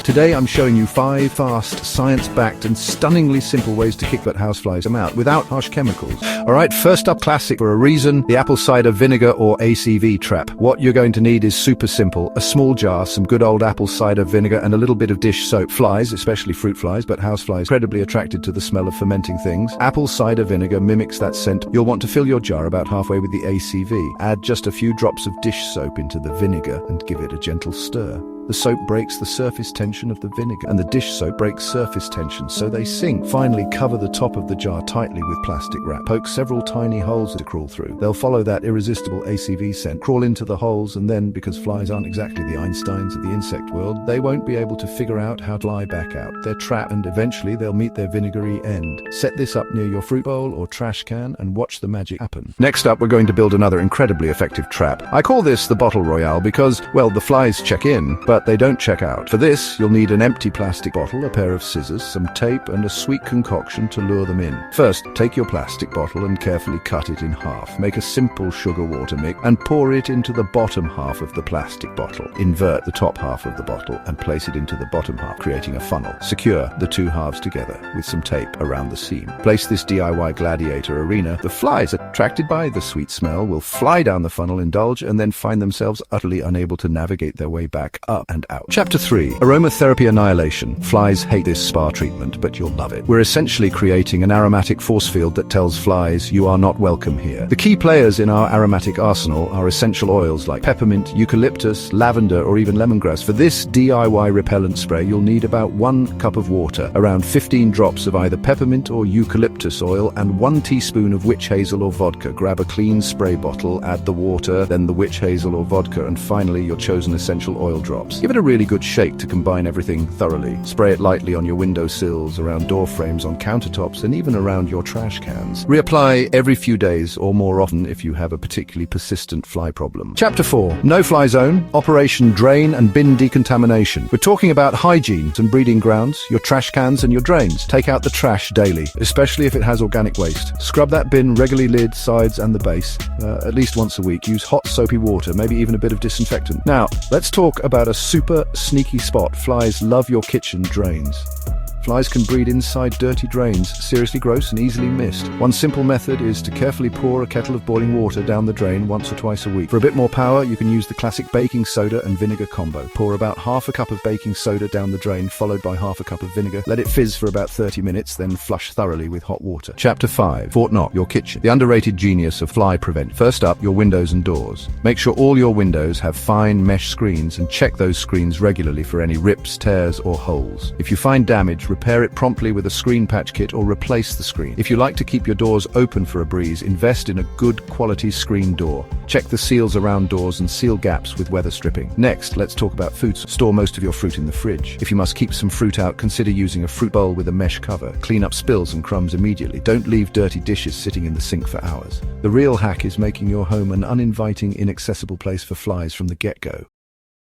Today I'm showing you 5 fast, science-backed and stunningly simple ways to kick that houseflies out without harsh chemicals. Alright, first up, classic for a reason, the apple cider vinegar or ACV trap. What you're going to need is super simple: a small jar, some good old apple cider vinegar and a little bit of dish soap. Flies, especially fruit flies, but houseflies, incredibly attracted to the smell of fermenting things. Apple cider vinegar mimics that scent. You'll want to fill your jar about halfway with the ACV. Add just a few drops of dish soap into the vinegar and give it a gentle stir. The soap breaks the surface tension of the vinegar, and the dish soap breaks surface tension, so they sink. Finally, cover the top of the jar tightly with plastic wrap. Poke several tiny holes to crawl through. They'll follow that irresistible ACV scent, crawl into the holes, and then, because flies aren't exactly the Einsteins of the insect world, they won't be able to figure out how to fly back out. They're trapped, and eventually they'll meet their vinegary end. Set this up near your fruit bowl or trash can and watch the magic happen. Next up, we're going to build another incredibly effective trap. I call this the bottle royale because, well, the flies check in, but they don't check out. For this, you'll need an empty plastic bottle, a pair of scissors, some tape, and a sweet concoction to lure them in. First, take your plastic bottle and carefully cut it in half. Make a simple sugar water mix and pour it into the bottom half of the plastic bottle. Invert the top half of the bottle and place it into the bottom half, creating a funnel. Secure the two halves together with some tape around the seam. Place this DIY gladiator arena. The flies, attracted by the sweet smell, will fly down the funnel, indulge, and then find themselves utterly unable to navigate their way back up and out. Chapter 3. Aromatherapy Annihilation. Flies hate this spa treatment, but you'll love it. We're essentially creating an aromatic force field that tells flies you are not welcome here. The key players in our aromatic arsenal are essential oils like peppermint, eucalyptus, lavender, or even lemongrass. For this DIY repellent spray, you'll need about 1 cup of water, around 15 drops of either peppermint or eucalyptus oil, and 1 teaspoon of witch hazel or vodka. Grab a clean spray bottle, add the water, then the witch hazel or vodka, and finally your chosen essential oil drops. Give it a really good shake to combine everything thoroughly. Spray it lightly on your windowsills, around door frames, on countertops, and even around your trash cans. Reapply every few days or more often if you have a particularly persistent fly problem. Chapter 4. No-fly zone, Operation Drain and Bin Decontamination. We're talking about hygiene and breeding grounds, your trash cans and your drains. Take out the trash daily, especially if it has organic waste. Scrub that bin regularly, lid, sides, and the base, at least once a week. Use hot soapy water, maybe even a bit of disinfectant. Now, let's talk about a super sneaky spot. Flies love your kitchen drains. Flies can breed inside dirty drains, seriously gross and easily missed. One simple method is to carefully pour a kettle of boiling water down the drain once or twice a week. For a bit more power, you can use the classic baking soda and vinegar combo. Pour about half a cup of baking soda down the drain, followed by half a cup of vinegar. Let it fizz for about 30 minutes, then flush thoroughly with hot water. Chapter 5. Fort Knox, your kitchen. The underrated genius of fly prevent. First up, your windows and doors. Make sure all your windows have fine mesh screens and check those screens regularly for any rips, tears, or holes. If you find damage, repair it promptly with a screen patch kit or replace the screen. If you like to keep your doors open for a breeze, invest in a good quality screen door. Check the seals around doors and seal gaps with weather stripping. Next, let's talk about food. Store most of your fruit in the fridge. If you must keep some fruit out, consider using a fruit bowl with a mesh cover. Clean up spills and crumbs immediately. Don't leave dirty dishes sitting in the sink for hours. The real hack is making your home an uninviting, inaccessible place for flies from the get-go.